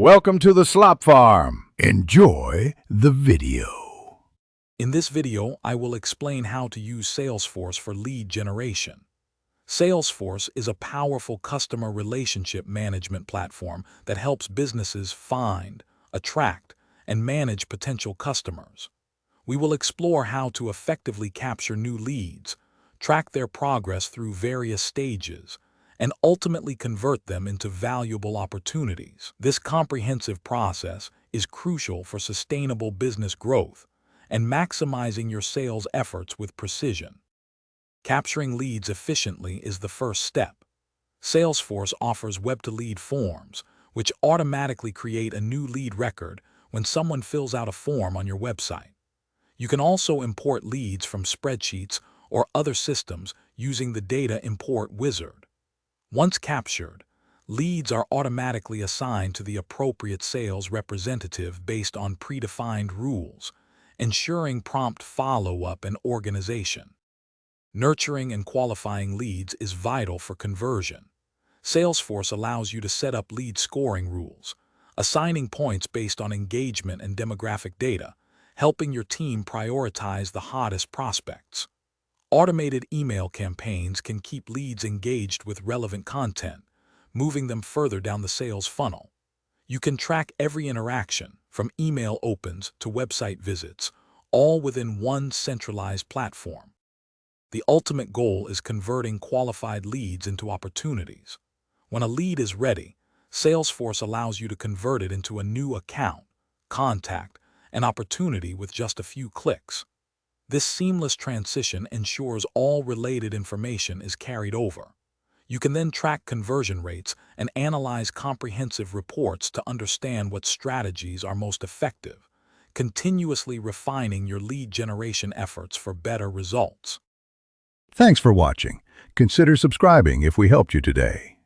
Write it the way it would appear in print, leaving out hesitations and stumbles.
Welcome to the Slop Farm. Enjoy the video. In this video, I will explain how to use Salesforce for lead generation. Salesforce is a powerful customer relationship management platform that helps businesses find, attract, and manage potential customers. We will explore how to effectively capture new leads, track their progress through various stages, and ultimately convert them into valuable opportunities. This comprehensive process is crucial for sustainable business growth and maximizing your sales efforts with precision. Capturing leads efficiently is the first step. Salesforce offers web-to-lead forms, which automatically create a new lead record when someone fills out a form on your website. You can also import leads from spreadsheets or other systems using the Data Import Wizard. Once captured, leads are automatically assigned to the appropriate sales representative based on predefined rules, ensuring prompt follow-up and organization. Nurturing and qualifying leads is vital for conversion. Salesforce allows you to set up lead scoring rules, assigning points based on engagement and demographic data, helping your team prioritize the hottest prospects. Automated email campaigns can keep leads engaged with relevant content, moving them further down the sales funnel. You can track every interaction, from email opens to website visits, all within one centralized platform. The ultimate goal is converting qualified leads into opportunities. When a lead is ready, Salesforce allows you to convert it into a new account, contact, and opportunity with just a few clicks. This seamless transition ensures all related information is carried over. You can then track conversion rates and analyze comprehensive reports to understand what strategies are most effective, continuously refining your lead generation efforts for better results. Thanks for watching. Consider subscribing if we helped you today.